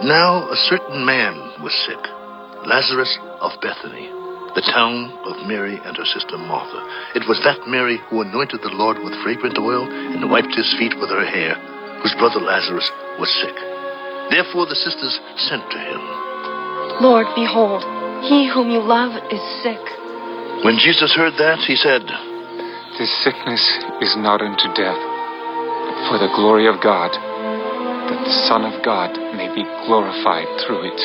Now a certain man was sick, Lazarus of Bethany, the town of Mary and her sister Martha. It was that Mary who anointed the Lord with fragrant oil and wiped his feet with her hair, whose brother Lazarus was sick. Therefore the sisters sent to him. Lord, behold, he whom you love is sick. When Jesus heard that, he said, This sickness is not unto death, but for the glory of God, that the Son of God may be glorified through it.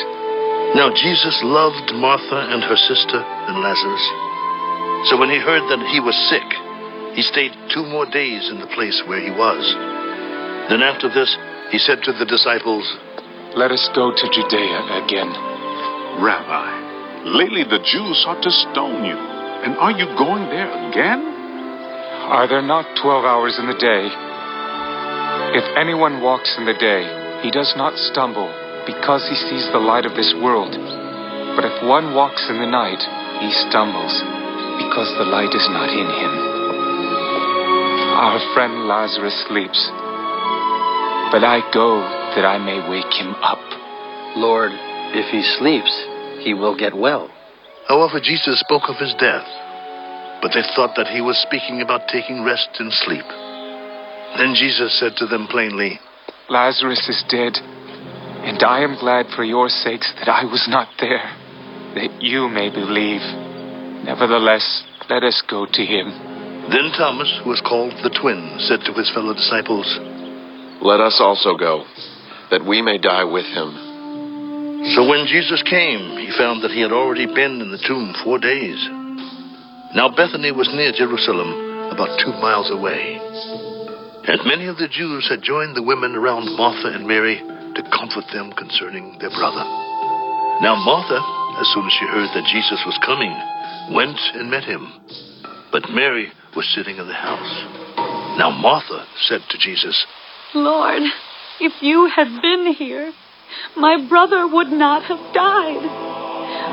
Now Jesus loved Martha and her sister and Lazarus. So when he heard that he was sick, he stayed 2 more days in the place where he was. Then after this, he said to the disciples, Let us go to Judea again. Rabbi, lately the Jews sought to stone you. And are you going there again? Are there not 12 hours in the day? If anyone walks in the day, he does not stumble, because he sees the light of this world. But if one walks in the night, he stumbles, because the light is not in him. Our friend Lazarus sleeps, but I go that I may wake him up. Lord, if he sleeps, he will get well. However, Jesus spoke of his death, but they thought that he was speaking about taking rest and sleep. Then Jesus said to them plainly, Lazarus is dead, and I am glad for your sakes that I was not there, that you may believe. Nevertheless, let us go to him. Then Thomas, who was called the twin, said to his fellow disciples, Let us also go, that we may die with him. So when Jesus came, he found that he had already been in the tomb 4 days. Now Bethany was near Jerusalem, about 2 miles away. And many of the Jews had joined the women around Martha and Mary to comfort them concerning their brother. Now Martha, as soon as she heard that Jesus was coming, went and met him. But Mary was sitting in the house. Now Martha said to Jesus, Lord, if you had been here, my brother would not have died.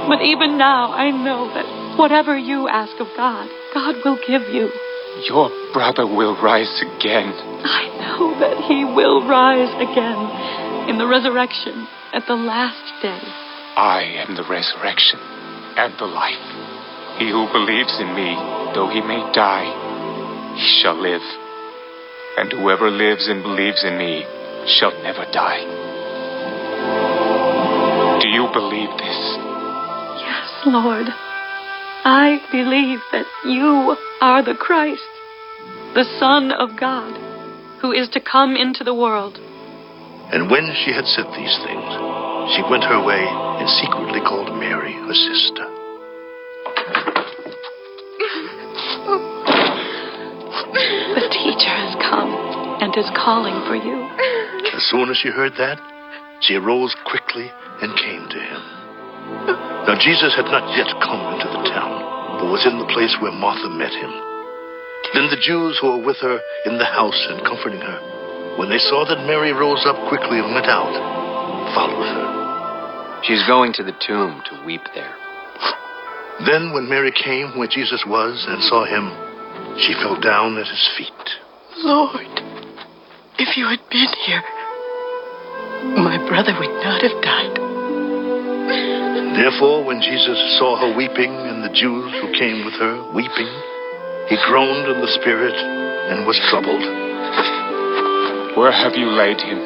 But even now I know that whatever you ask of God, God will give you. Your brother will rise again. I know that he will rise again in the resurrection at the last day. I am the resurrection and the life. He who believes in me, though he may die, he shall live. And whoever lives and believes in me shall never die. Do you believe this? Yes, Lord. I believe that you are the Christ, the Son of God, who is to come into the world. And when she had said these things, she went her way and secretly called Mary, her sister. The teacher has come and is calling for you. As soon as she heard that, she arose quickly and came to him. Now Jesus had not yet come into the town, but was in the place where Martha met him. Then the Jews who were with her in the house and comforting her, when they saw that Mary rose up quickly and went out, followed her. She's going to the tomb to weep there. Then when Mary came where Jesus was and saw him, she fell down at his feet. Lord, if you had been here, my brother would not have died. Therefore, when Jesus saw her weeping and the Jews who came with her weeping, he groaned in the spirit and was troubled. Where have you laid him?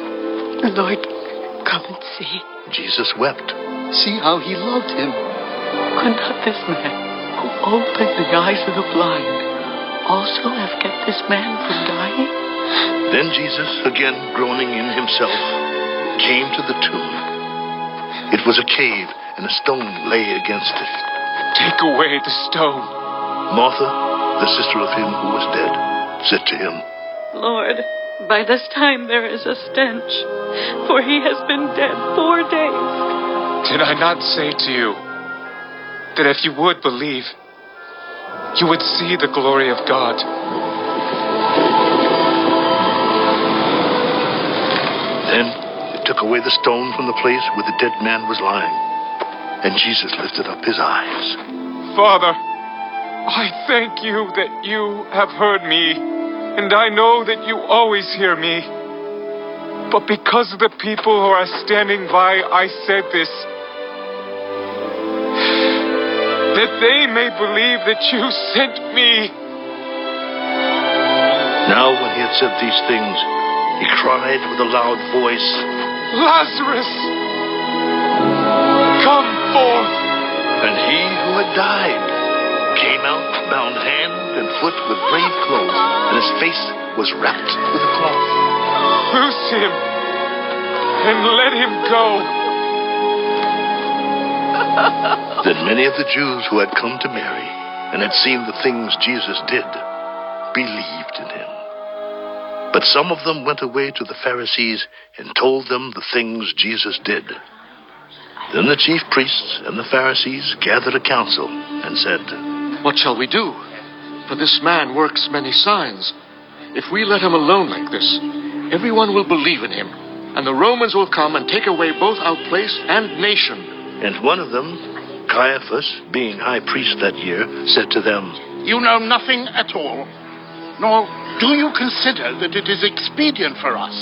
Lord, come and see. Jesus wept. See how he loved him. Could not this man, who opened the eyes of the blind, also have kept this man from dying? Then Jesus, again groaning in himself, came to the tomb. It was a cave, and a stone lay against it. Take away the stone. Martha, the sister of him who was dead, said to him, Lord, by this time there is a stench, for he has been dead 4 days. Did I not say to you that if you would believe, you would see the glory of God? Then they took away the stone from the place where the dead man was lying, and Jesus lifted up his eyes. Father, I thank you that you have heard me, and I know that you always hear me. But because of the people who are standing by, I said this, that they may believe that you sent me. Now when he had said these things, he cried with a loud voice, Lazarus, come forth. and he who had died came out, bound hand and foot with grave clothes, and his face was wrapped with a cloth. Loose him and let him go. Then many of the Jews who had come to Mary and had seen the things Jesus did believed in him. But some of them went away to the Pharisees and told them the things Jesus did. Then the chief priests and the Pharisees gathered a council and said, What shall we do? For this man works many signs. If we let him alone like this, everyone will believe in him, and the Romans will come and take away both our place and nation. And one of them, Caiaphas, being high priest that year, said to them, You know nothing at all, nor do you consider that it is expedient for us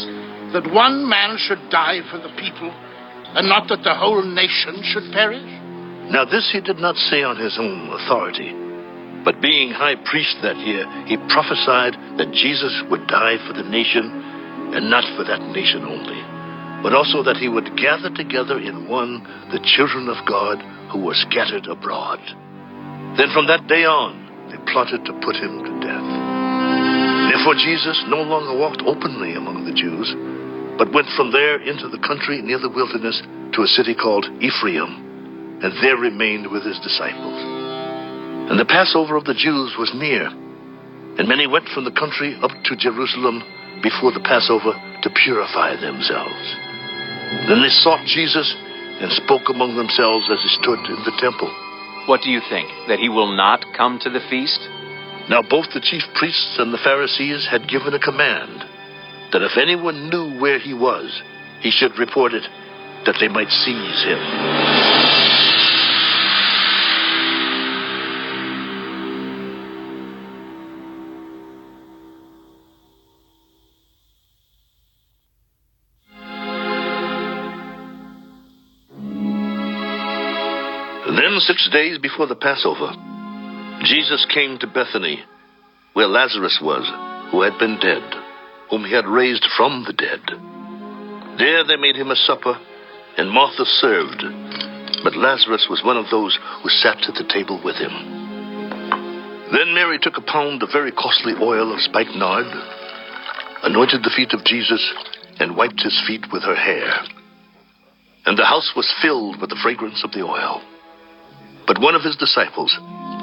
that one man should die for the people, and not that the whole nation should perish? Now this he did not say on his own authority, but being high priest that year, he prophesied that Jesus would die for the nation, and not for that nation only, but also that he would gather together in one the children of God who were scattered abroad. Then from that day on, they plotted to put him to death. Therefore Jesus no longer walked openly among the Jews, but went from there into the country near the wilderness to a city called Ephraim, and there remained with his disciples. And the Passover of the Jews was near, and many went from the country up to Jerusalem before the Passover to purify themselves. Then they sought Jesus and spoke among themselves as he stood in the temple. What do you think, that he will not come to the feast? Now both the chief priests and the Pharisees had given a command that if anyone knew where he was, he should report it, that they might seize him. Then 6 days before the Passover, Jesus came to Bethany, where Lazarus was, who had been dead, whom he had raised from the dead. There they made him a supper, and Martha served, but Lazarus was one of those who sat at the table with him. Then Mary took a pound of very costly oil of spikenard, anointed the feet of Jesus, and wiped his feet with her hair. And the house was filled with the fragrance of the oil. But one of his disciples,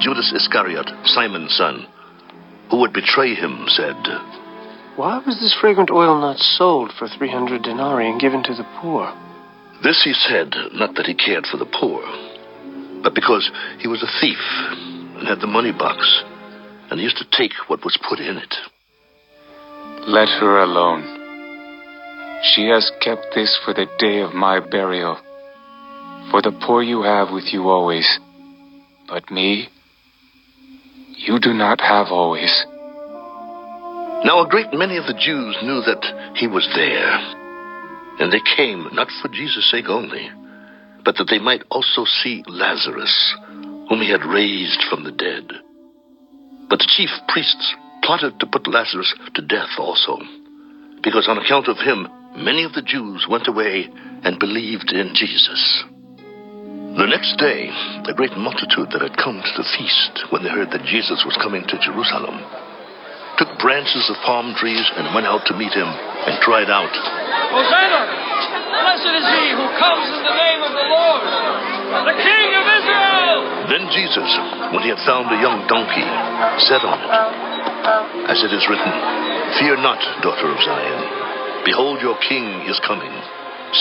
Judas Iscariot, Simon's son, who would betray him, said, Why was this fragrant oil not sold for 300 denarii and given to the poor? This he said, not that he cared for the poor, but because he was a thief and had the money box, and he used to take what was put in it. Let her alone. She has kept this for the day of my burial. For the poor you have with you always, but me, you do not have always. Now a great many of the Jews knew that he was there, and they came not for Jesus' sake only, but that they might also see Lazarus, whom he had raised from the dead. But the chief priests plotted to put Lazarus to death also, because on account of him, many of the Jews went away and believed in Jesus. The next day, a great multitude that had come to the feast, when they heard that Jesus was coming to Jerusalem, took branches of palm trees and went out to meet him and cried out, Hosanna! Blessed is he who comes in the name of the Lord, the King of Israel! Then Jesus, when he had found a young donkey, sat on it. As it is written, Fear not, daughter of Zion. Behold, your king is coming,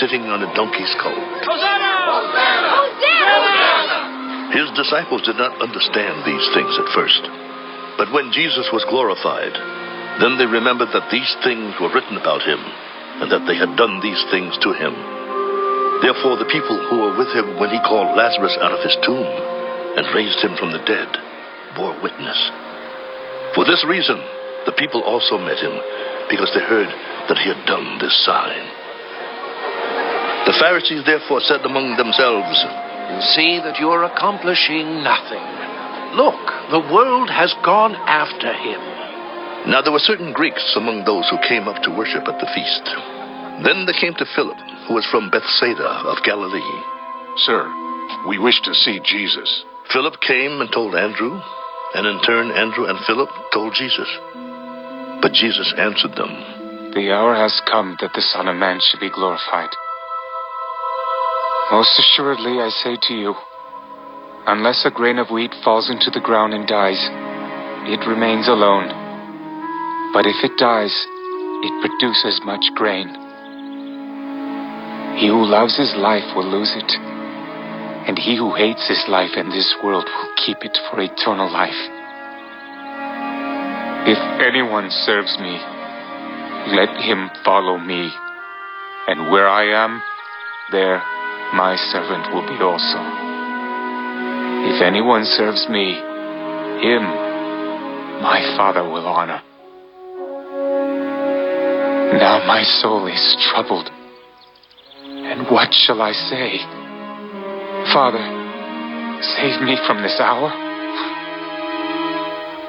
sitting on a donkey's colt. Hosanna! Hosanna! His disciples did not understand these things at first. But when Jesus was glorified, then they remembered that these things were written about him, and that they had done these things to him. Therefore the people who were with him when he called Lazarus out of his tomb and raised him from the dead bore witness. For this reason, the people also met him, because they heard that he had done this sign. The Pharisees therefore said among themselves, You see that you're accomplishing nothing. Look, the world has gone after him. Now there were certain Greeks among those who came up to worship at the feast. Then they came to Philip, who was from Bethsaida of Galilee. Sir, we wish to see Jesus. Philip came and told Andrew, and in turn Andrew and Philip told Jesus. But Jesus answered them, The hour has come that the Son of Man should be glorified. Most assuredly, I say to you, unless a grain of wheat falls into the ground and dies, it remains alone. But if it dies, it produces much grain. He who loves his life will lose it, and he who hates his life in this world will keep it for eternal life. If anyone serves me, let him follow me, and where I am, there my servant will be also. If anyone serves me, him my Father will honor. Now my soul is troubled, and what shall I say? Father, save me from this hour.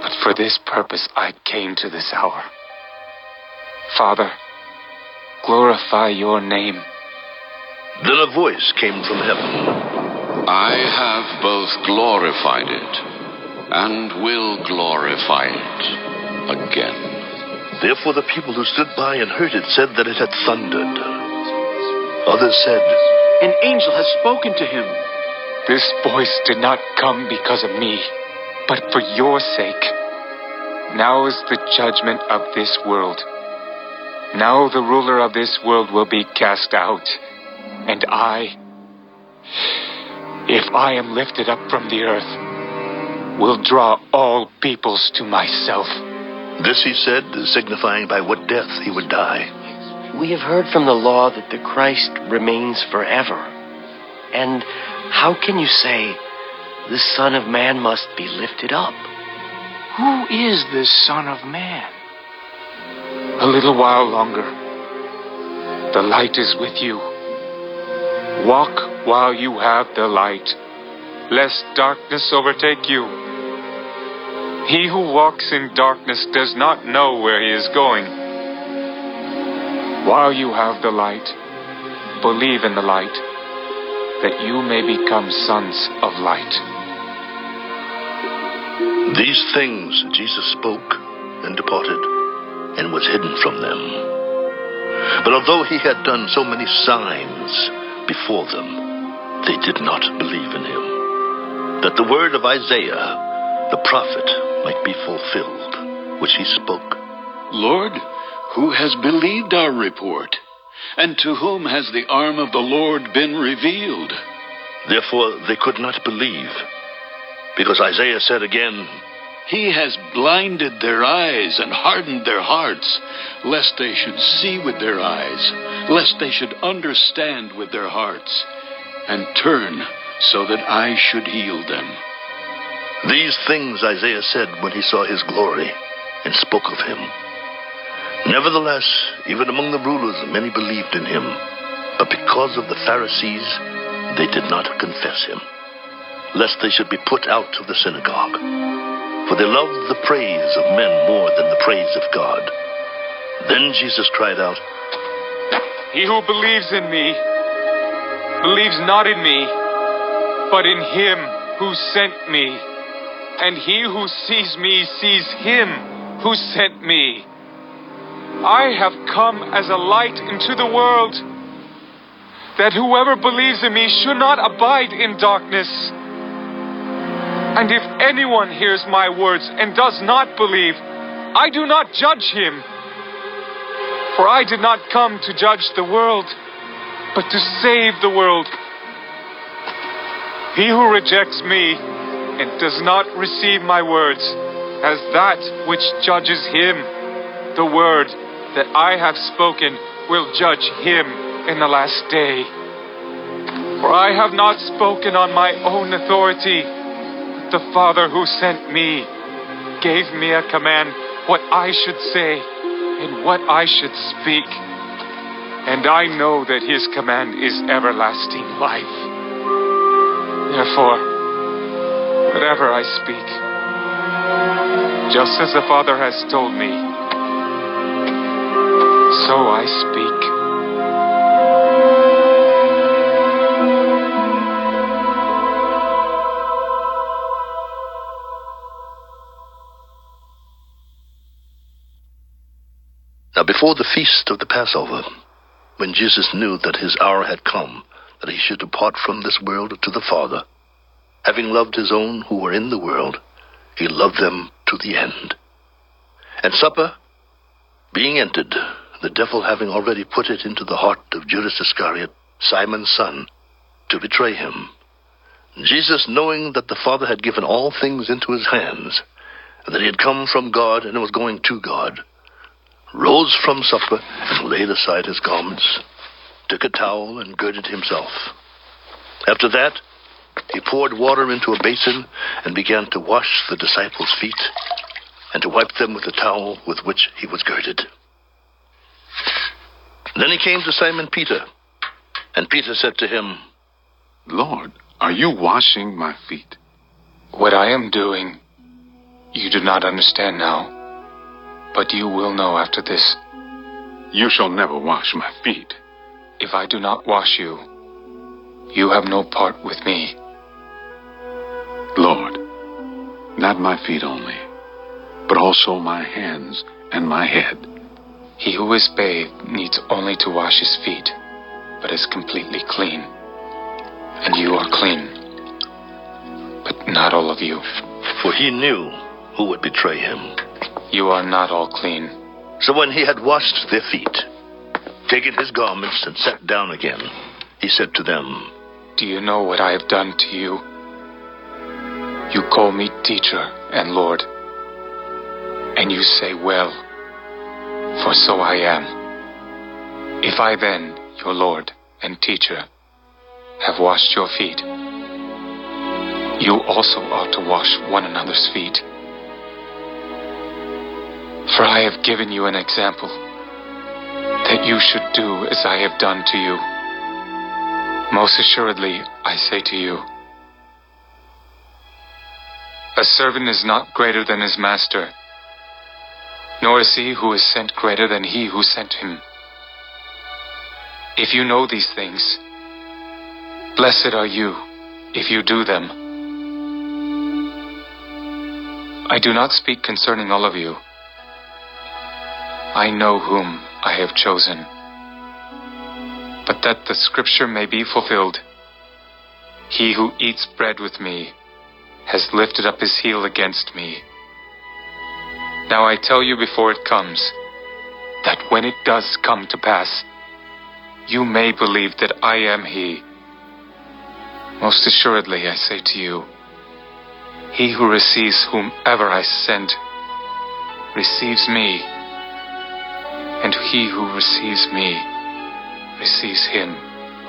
But for this purpose I came to this hour. Father, glorify your name. Then a voice came from heaven. I have both glorified it and will glorify it again. Therefore the people who stood by and heard it said that it had thundered. Others said, An angel has spoken to him. This voice did not come because of me, but for your sake. Now is the judgment of this world. Now the ruler of this world will be cast out, and I, if I am lifted up from the earth, will draw all peoples to myself. This he said, signifying by what death he would die. We have heard from the law that the Christ remains forever. And how can you say, the Son of Man must be lifted up? Who is this Son of Man? A little while longer. The light is with you. Walk while you have the light, lest darkness overtake you. He who walks in darkness does not know where he is going. While you have the light, believe in the light, that you may become sons of light. These things Jesus spoke and departed, and was hidden from them. But although he had done so many signs before them, they did not believe in him, that the word of Isaiah, the prophet, might be fulfilled, which he spoke. Lord, who has believed our report? And to whom has the arm of the Lord been revealed? Therefore they could not believe, because Isaiah said again, He has blinded their eyes and hardened their hearts, lest they should see with their eyes, lest they should understand with their hearts, and turn so that I should heal them. These things Isaiah said when he saw his glory and spoke of him. Nevertheless, even among the rulers many believed in him, but because of the Pharisees they did not confess him, lest they should be put out of the synagogue. For they loved the praise of men more than the praise of God. Then Jesus cried out, He who believes in me, believes not in me, but in him who sent me. And he who sees me sees him who sent me. I have come as a light into the world, that whoever believes in me should not abide in darkness. And if anyone hears my words and does not believe, I do not judge him. For I did not come to judge the world, but to save the world. He who rejects me and does not receive my words has that which judges him. The word that I have spoken will judge him in the last day. For I have not spoken on my own authority. The Father who sent me gave me a command what I should say and what I should speak. and I know that his command is everlasting life. Therefore, whatever I speak, just as the Father has told me, so I speak. Now before the feast of the Passover, when Jesus knew that his hour had come, that he should depart from this world to the Father, having loved his own who were in the world, he loved them to the end. And supper being ended, the devil having already put it into the heart of Judas Iscariot, Simon's son, to betray him, Jesus, knowing that the Father had given all things into his hands, and that he had come from God and was going to God, rose from supper and laid aside his garments, took a towel and girded himself. After that, he poured water into a basin and began to wash the disciples' feet and to wipe them with the towel with which he was girded. Then he came to Simon Peter, and Peter said to him, Lord, are you washing my feet? What I am doing, you do not understand now, but you will know after this. You shall never wash my feet. If I do not wash you, you have no part with me. Lord, not my feet only, but also my hands and my head. He who is bathed needs only to wash his feet, but is completely clean. And you are clean, but not all of you. For he knew who would betray him. You are not all clean. So when he had washed their feet, taken his garments and sat down again, he said to them, Do you know what I have done to you? You call me teacher and Lord, and you say, well, for so I am. If I then, your Lord and teacher, have washed your feet, you also ought to wash one another's feet. For I have given you an example, that you should do as I have done to you. Most assuredly, I say to you, a servant is not greater than his master, nor is he who is sent greater than he who sent him. If you know these things, blessed are you if you do them. I do not speak concerning all of you. I know whom I have chosen. But that the scripture may be fulfilled, he who eats bread with me has lifted up his heel against me. Now I tell you before it comes, that when it does come to pass, you may believe that I am he. Most assuredly I say to you, he who receives whomever I send receives me, and he who receives me receives him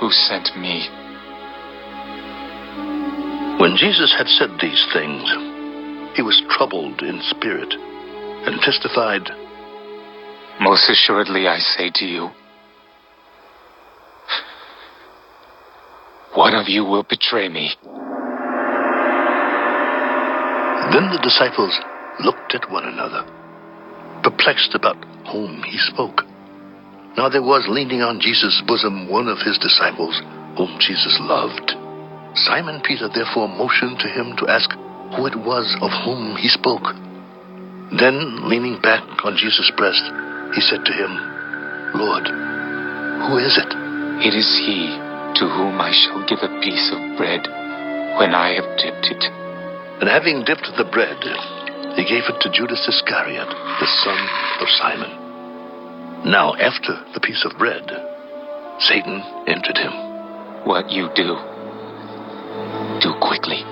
who sent me. When Jesus had said these things, he was troubled in spirit, and testified, Most assuredly I say to you, one of you will betray me. Then the disciples looked at one another, perplexed about whom he spoke. Now there was leaning on Jesus' bosom one of his disciples, whom Jesus loved. Simon Peter therefore motioned to him to ask who it was of whom he spoke. Then, leaning back on Jesus' breast, he said to him, Lord, who is it? It is he to whom I shall give a piece of bread when I have dipped it. And having dipped the bread, he gave it to Judas Iscariot, the son of Simon. Now after the piece of bread, Satan entered him. What you do quickly.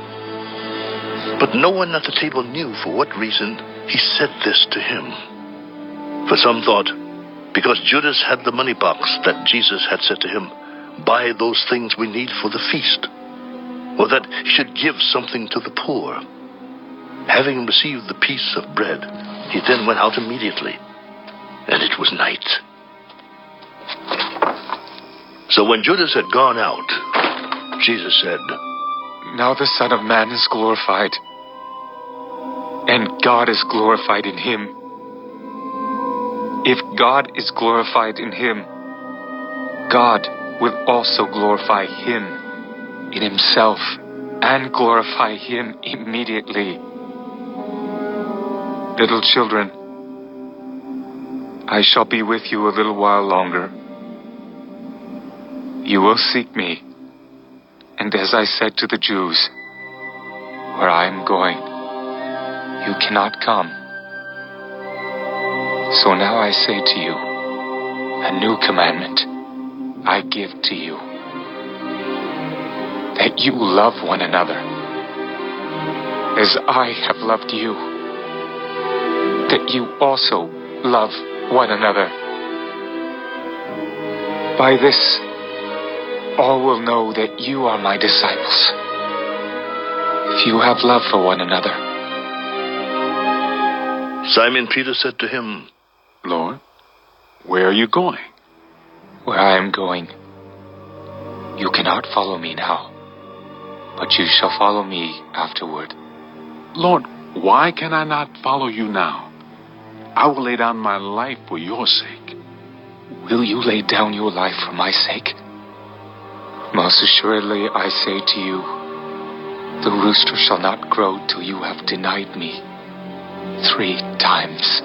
But no one at the table knew for what reason he said this to him. For some thought, because Judas had the money box that Jesus had said to him, buy those things we need for the feast, or that he should give something to the poor. Having received the piece of bread, he then went out immediately, and it was night. So when Judas had gone out, Jesus said, Now the Son of Man is glorified, and God is glorified in him. If God is glorified in him, God will also glorify him in himself and glorify him immediately. Little children, I shall be with you a little while longer. You will seek me, and as I said to the Jews, where I am going, you cannot come. So now I say to you, a new commandment I give to you, that you love one another as I have loved you, that you also love one another. By this, all will know that you are my disciples, if you have love for one another. Simon Peter said to him, Lord, where are you going? Where I am going, you cannot follow me now, but you shall follow me afterward. Lord, why can I not follow you now? I will lay down my life for your sake. Will you lay down your life for my sake? Most assuredly, I say to you, the rooster shall not crow till you have denied me 3 times.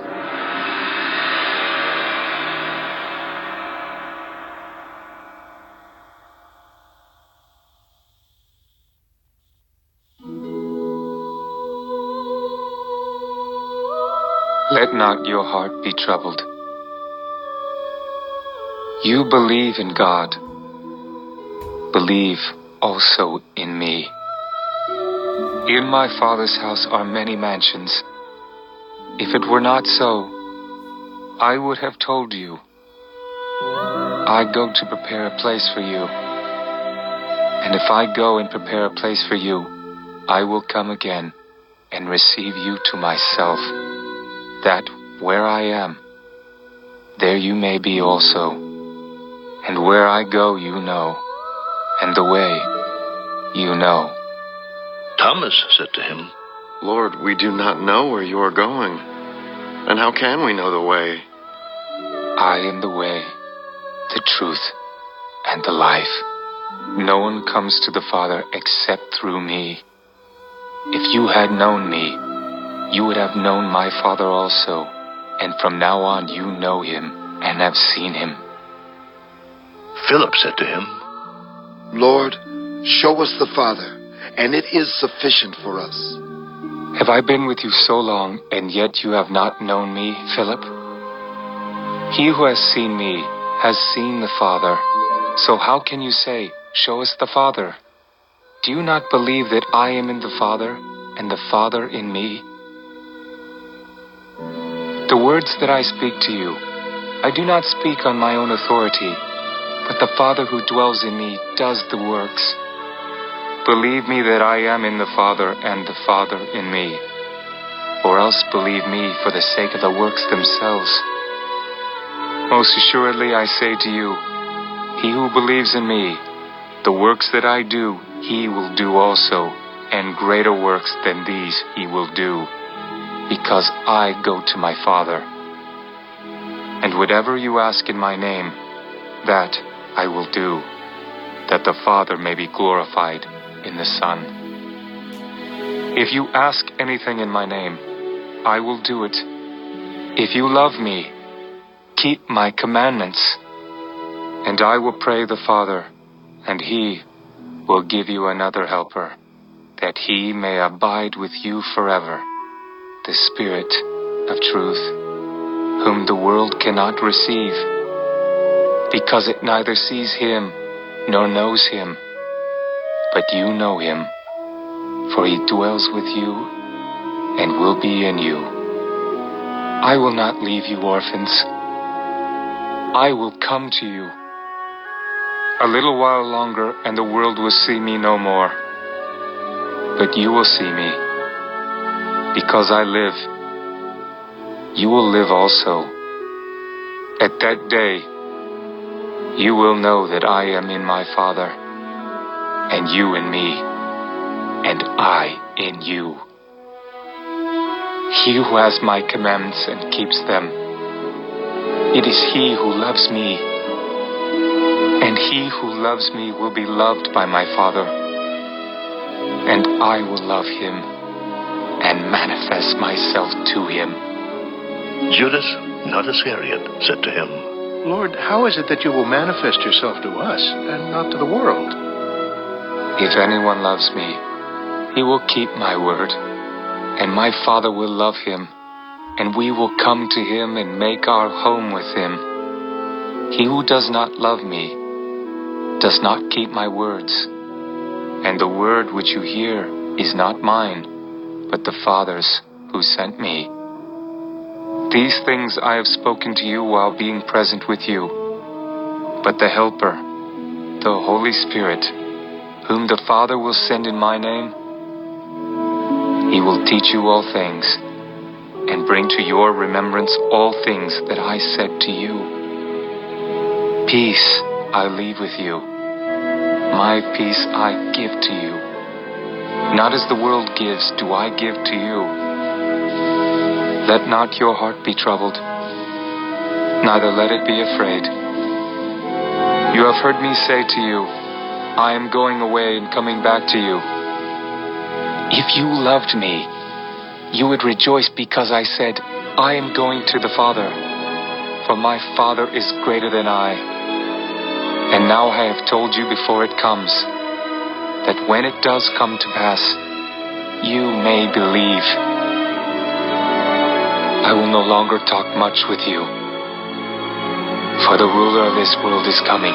Let not your heart be troubled. You believe in God. Believe also in me. In my Father's house are many mansions. If it were not so, I would have told you. I go to prepare a place for you. And if I go and prepare a place for you, I will come again and receive you to myself, that where I am, there you may be also. And where I go you know, and the way you know. Thomas said to him, Lord, we do not know where you are going, and how can we know the way? I am the way, the truth, and the life. No one comes to the Father except through me. If you had known me, you would have known my Father also, and from now on you know him and have seen him. Philip said to him, Lord, show us the Father, and it is sufficient for us. Have I been with you so long, and yet you have not known me, Philip? He who has seen me has seen the Father. So how can you say, show us the Father? Do you not believe that I am in the Father, and the Father in me? The words that I speak to you, I do not speak on my own authority, but the Father who dwells in me does the works. Believe me that I am in the Father, and the Father in me. Or else believe me for the sake of the works themselves. Most assuredly I say to you, he who believes in me, the works that I do, he will do also, and greater works than these he will do, because I go to my Father. And whatever you ask in my name, that I will do, that the Father may be glorified in the Son. If you ask anything in my name, I will do it. If you love me, keep my commandments. And I will pray the Father, and he will give you another helper, that he may abide with you forever, the Spirit of truth, whom the world cannot receive, because it neither sees him nor knows him. But you know him, for he dwells with you and will be in you. I will not leave you orphans. I will come to you. A little while longer, and the world will see me no more. But you will see me. Because I live, you will live also. At that day, You will know that I am in my Father, and you in me, and I in you. He who has my commandments and keeps them, it is he who loves me, and he who loves me will be loved by my Father, and I will love him and manifest myself to him. Judas, not Iscariot, said to him, Lord, how is it that you will manifest yourself to us and not to the world? If anyone loves me, he will keep my word, and my Father will love him, and we will come to him and make our home with him. He who does not love me does not keep my words, and the word which you hear is not mine, but the Father's who sent me. These things I have spoken to you while being present with you. But the Helper, the Holy Spirit, whom the Father will send in my name, he will teach you all things, and bring to your remembrance all things that I said to you. Peace I leave with you. My peace I give to you. Not as the world gives do I give to you. Let not your heart be troubled, neither let it be afraid. You have heard me say to you, I am going away and coming back to you. If you loved me, you would rejoice because I said, I am going to the Father, for my Father is greater than I. And now I have told you before it comes, that when it does come to pass, you may believe. I will no longer talk much with you, for the ruler of this world is coming,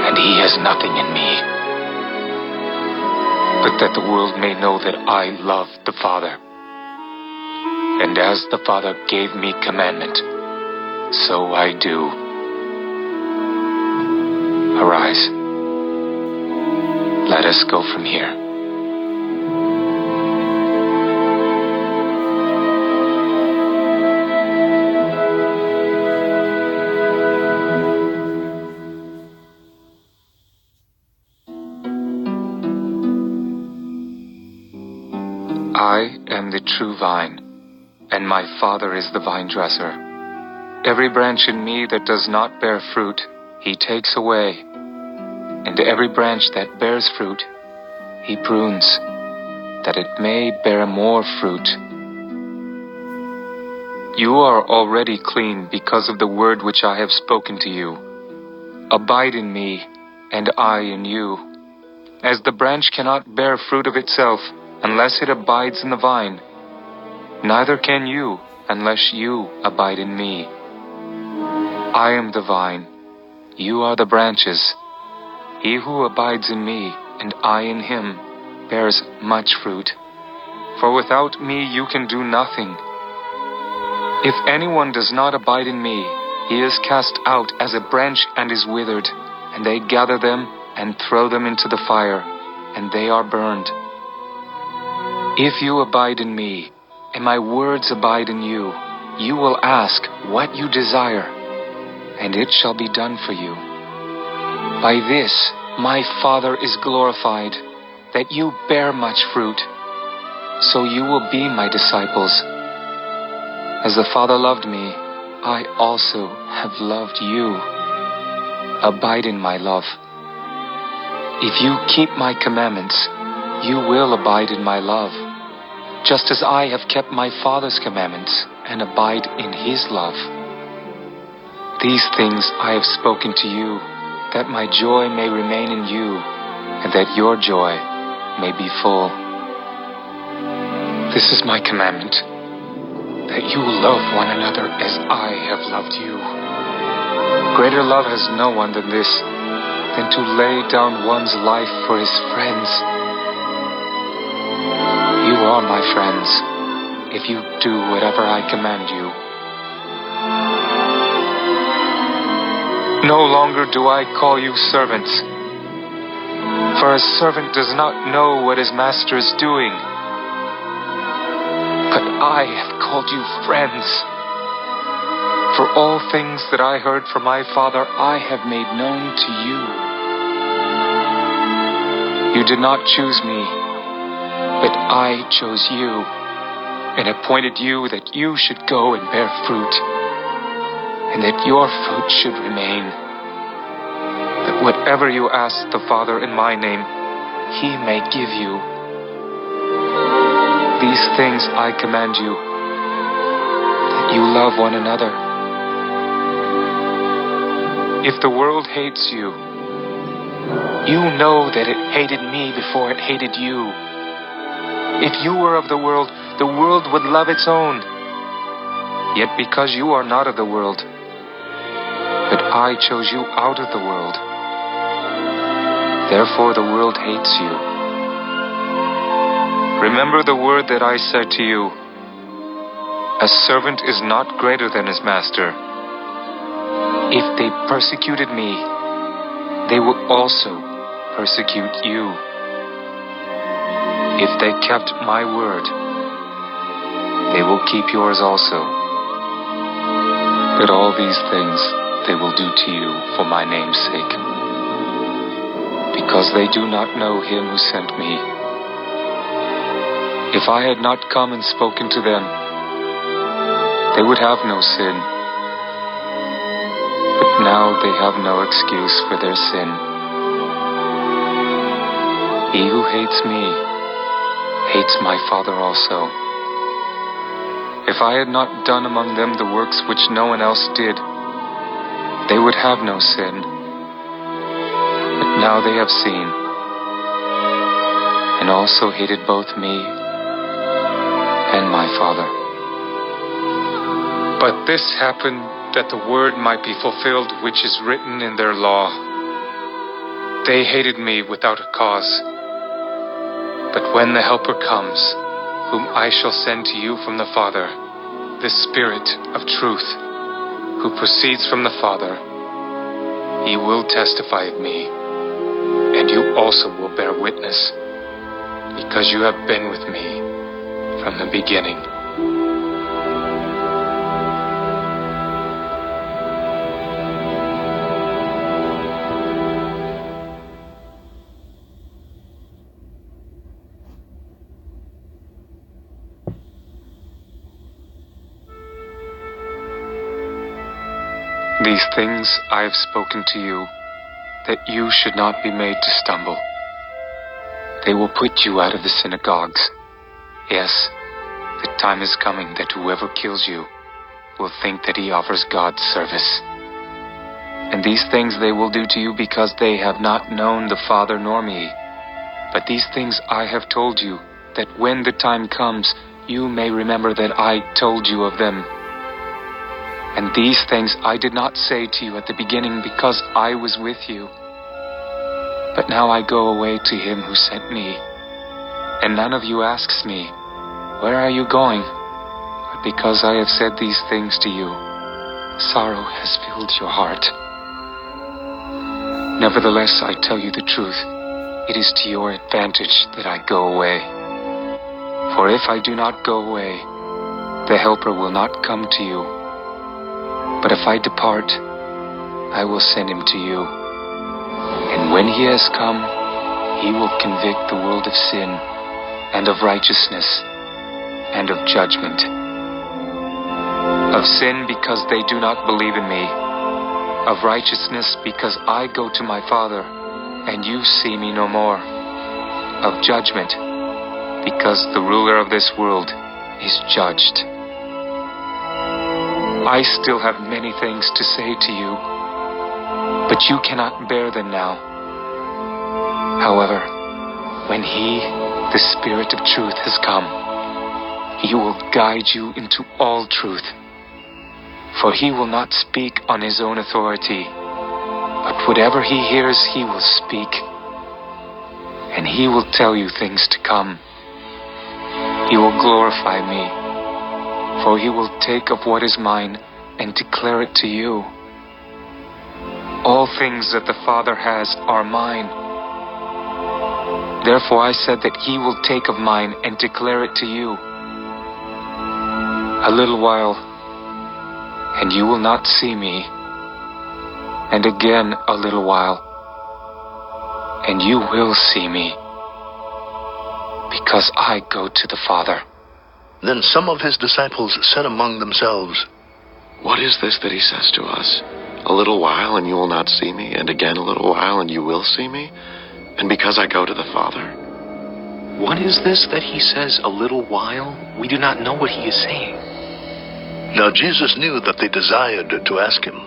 and he has nothing in me, but that the world may know that I love the Father. And as the Father gave me commandment, so I do. Arise. Let us go from here. I am the true vine, and my Father is the vine dresser. Every branch in me that does not bear fruit, he takes away. And every branch that bears fruit, he prunes, that it may bear more fruit. You are already clean because of the word which I have spoken to you. Abide in me, and I in you. As the branch cannot bear fruit of itself unless it abides in the vine, neither can you unless you abide in me. I am the vine, you are the branches. He who abides in me, and I in him, bears much fruit. For without me you can do nothing. If anyone does not abide in me, he is cast out as a branch and is withered, and they gather them and throw them into the fire, and they are burned. If you abide in me, and my words abide in you, you will ask what you desire, and it shall be done for you. By this my Father is glorified, that you bear much fruit, so you will be my disciples. As the Father loved me, I also have loved you. Abide in my love. If you keep my commandments, you will abide in my love, just as I have kept my Father's commandments and abide in his love. These things I have spoken to you, that my joy may remain in you, and that your joy may be full. This is my commandment, that you love one another as I have loved you. Greater love has no one than this, than to lay down one's life for his friends. You are my friends, if you do whatever I command you. No longer do I call you servants, for a servant does not know what his master is doing. But I have called you friends, For all things that I heard from my Father, I have made known to you. You did not choose me, but I chose you, and appointed you that you should go and bear fruit, and that your fruit should remain, that whatever you ask the Father in my name, he may give you. These things I command you, that you love one another. If the world hates you, you know that it hated me before it hated you. If you were of the world would love its own. Yet because you are not of the world, but I chose you out of the world, therefore the world hates you. Remember the word that I said to you, a servant is not greater than his master. If they persecuted me, they will also persecute you. If they kept my word, they will keep yours also. But all these things they will do to you for my name's sake, because they do not know him who sent me. If I had not come and spoken to them, they would have no sin. But now they have no excuse for their sin. He who hates me hates my Father also. If I had not done among them the works which no one else did, they would have no sin. But now they have seen, and also hated both me and my Father. But this happened that the word might be fulfilled which is written in their law. They hated me without a cause. But when the Helper comes, whom I shall send to you from the Father, the Spirit of truth, who proceeds from the Father, he will testify of me, and you also will bear witness, because you have been with me from the beginning. These things I have spoken to you, that you should not be made to stumble. They will put you out of the synagogues. Yes, the time is coming that whoever kills you will think that he offers God service. And these things they will do to you because they have not known the Father nor me. But these things I have told you, that when the time comes, you may remember that I told you of them. And these things I did not say to you at the beginning because I was with you. But now I go away to him who sent me. And none of you asks me, where are you going? But because I have said these things to you, sorrow has filled your heart. Nevertheless, I tell you the truth. It is to your advantage that I go away. For if I do not go away, the Helper will not come to you. But if I depart, I will send him to you. And when he has come, he will convict the world of sin, and of righteousness, and of judgment. Of sin, because they do not believe in me. Of righteousness, because I go to my Father, and you see me no more. Of judgment, because the ruler of this world is judged. I still have many things to say to you, but you cannot bear them now. However, when he, the Spirit of truth, has come, he will guide you into all truth. For he will not speak on his own authority, but whatever he hears he will speak, and he will tell you things to come. He will glorify me, for he will take of what is mine and declare it to you. All things that the Father has are mine. Therefore I said that he will take of mine and declare it to you. A little while, and you will not see me. And again a little while, and you will see me, because I go to the Father." Then some of his disciples said among themselves, "What is this that he says to us? A little while and you will not see me, and again a little while and you will see me? And because I go to the Father?" What is this that he says, "a little while"? We do not know what he is saying. Now Jesus knew that they desired to ask him.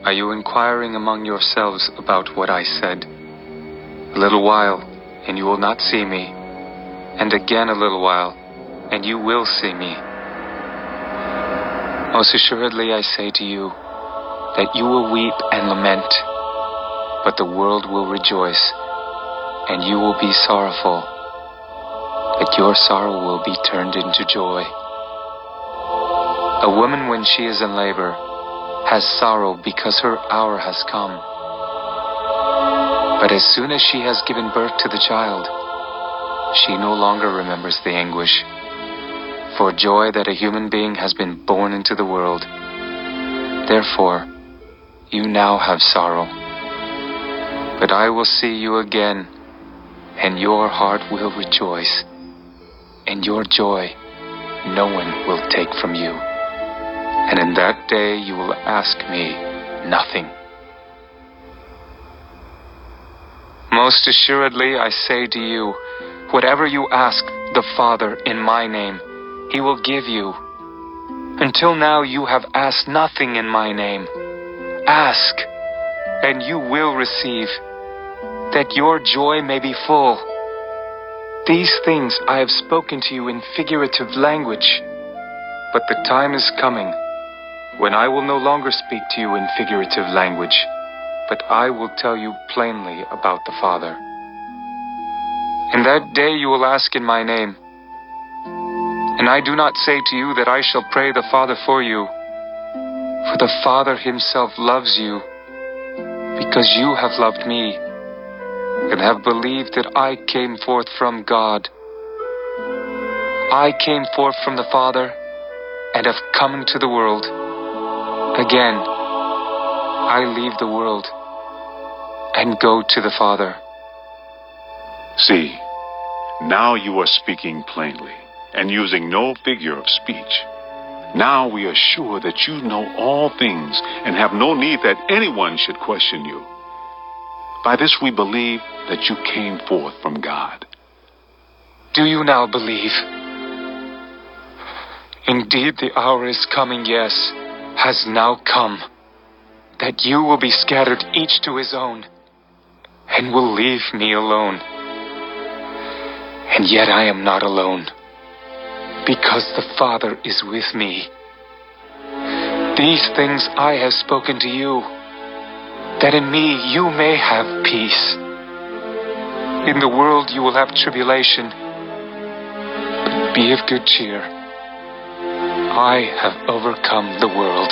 Are you inquiring among yourselves about what I said? A little while, and you will not see me, and again a little while, and you will see me. Most assuredly I say to you, that you will weep and lament, but the world will rejoice, and you will be sorrowful, but your sorrow will be turned into joy. A woman, when she is in labor, has sorrow because her hour has come. But as soon as she has given birth to the child, she no longer remembers the anguish, for joy that a human being has been born into the world. Therefore, you now have sorrow. But I will see you again, and your heart will rejoice, and your joy no one will take from you. And in that day you will ask me nothing. Most assuredly I say to you, whatever you ask the Father in my name, he will give you. Until now you have asked nothing in my name. Ask, and you will receive, that your joy may be full. These things I have spoken to you in figurative language, but the time is coming when I will no longer speak to you in figurative language, but I will tell you plainly about the Father. In that day you will ask in my name, and I do not say to you that I shall pray the Father for you, for the Father himself loves you, because you have loved me, and have believed that I came forth from God. I came forth from the Father, and have come into the world. Again, I leave the world, and go to the Father. See, now you are speaking plainly, and using no figure of speech. Now we are sure that you know all things, and have no need that anyone should question you. By this we believe that you came forth from God. Do you now believe? Indeed, the hour is coming, yes, has now come, that you will be scattered each to his own, and will leave me alone. And yet I am not alone, because the Father is with me. These things I have spoken to you, that in me you may have peace. In the world you will have tribulation, but be of good cheer. I have overcome the world.